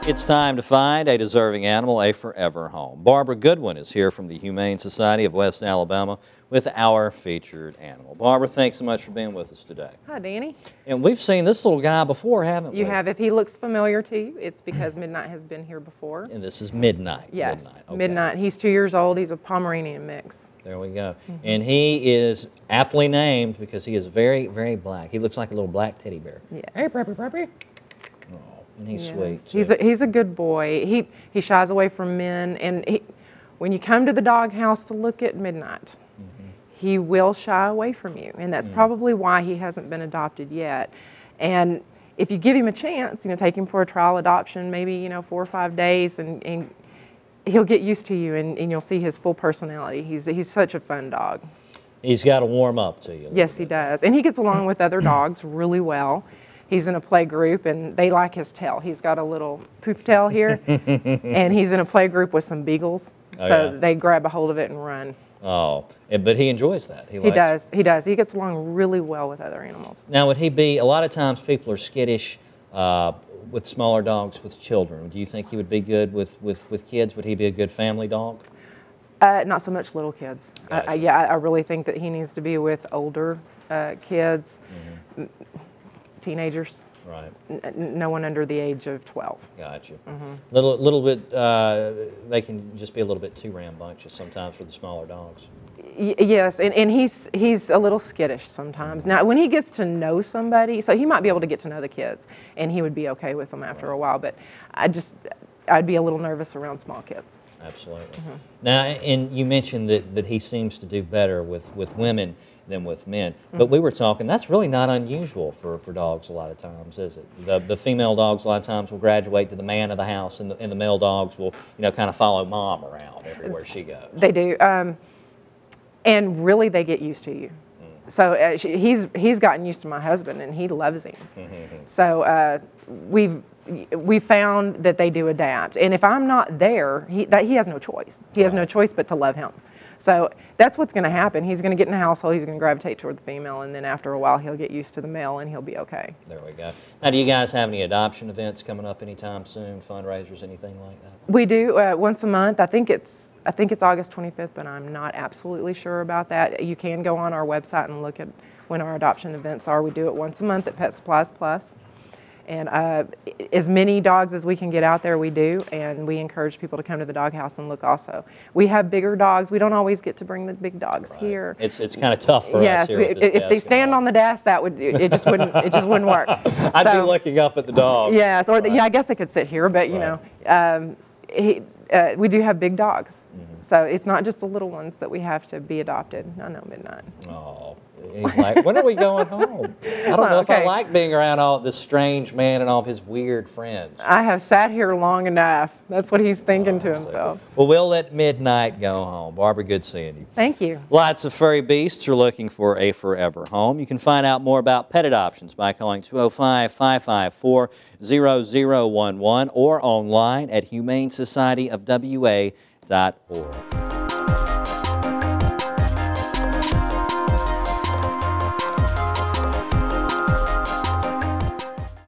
It's time to find a deserving animal a forever home. Barbara Goodwin is here from the Humane Society of West Alabama with our featured animal. Barbara, thanks so much for being with us today. Hi, Danny. And we've seen this little guy before, haven't we? You have. If he looks familiar to you, it's because Midnight has been here before. And this is Midnight. Yes, Midnight. Okay. Midnight. He's 2 years old. He's a Pomeranian mix. There we go. And he is aptly named because he is very, very black. He looks like a little black teddy bear. Yes. Hey, puppy. Oh, and he's sweet, too. He's a good boy. He shies away from men, and when you come to the doghouse to look at Midnight, he will shy away from you, and that's probably why he hasn't been adopted yet. And if you give him a chance, take him for a trial adoption, maybe 4 or 5 days, and he'll get used to you, and you'll see his full personality. He's such a fun dog. He's got to warm up to you. Yes, he does, and he gets along with other dogs really well. He's in a play group, and they like his tail. He's got a little poof tail here, and he's in a play group with some beagles, so they grab a hold of it and run. Oh, but he enjoys that. He does. He does. He gets along really well with other animals. Now, would he be, a lot of times people are skittish with smaller dogs with children. Do you think he would be good with kids? Would he be a good family dog? Not so much little kids. Gotcha. I really think that he needs to be with older kids, teenagers. Right. No one under the age of 12. Gotcha. Little bit, they can just be a little bit too rambunctious sometimes for the smaller dogs. Yes, and he's a little skittish sometimes. Now, when he gets to know somebody, so he might be able to get to know the kids, and he would be okay with them after a while, but I'd be a little nervous around small kids. Absolutely. Now, and you mentioned that he seems to do better with women than with men. But we were talking, that's really not unusual for dogs a lot of times, is it? The female dogs a lot of times will graduate to the man of the house, and the male dogs will, kind of follow mom around everywhere she goes. They do. And really, they get used to you. So he's gotten used to my husband, and he loves him. So we found that they do adapt. And if I'm not there, he has no choice. He has no choice but to love him. So that's what's going to happen. He's going to get in the household, he's going to gravitate toward the female, and then after a while he'll get used to the male and he'll be okay. There we go. Now, do you guys have any adoption events coming up anytime soon, fundraisers, anything like that? We do, once a month. I think it's August 25th, but I'm not absolutely sure about that. You can go on our website and look at when our adoption events are. We do it once a month at Pet Supplies Plus. And as many dogs as we can get out there, we do, and we encourage people to come to the doghouse and look also. We have bigger dogs. We don't always get to bring the big dogs here. It's kind of tough for us here at this if they stand on the dash, it just wouldn't work. I'd be looking up at the dog. Yes, or I guess they could sit here, but we do have big dogs. So it's not just the little ones that we have to be adopted. I know, Midnight. Oh, he's like, when are we going home? I don't know if I like being around all this strange man and all of his weird friends. I have sat here long enough. That's what he's thinking to himself. Well, we'll let Midnight go home. Barbara, good seeing you. Thank you. Lots of furry beasts are looking for a forever home. You can find out more about pet adoptions by calling 205-554-0011 or online at humanesocietyofwa.org.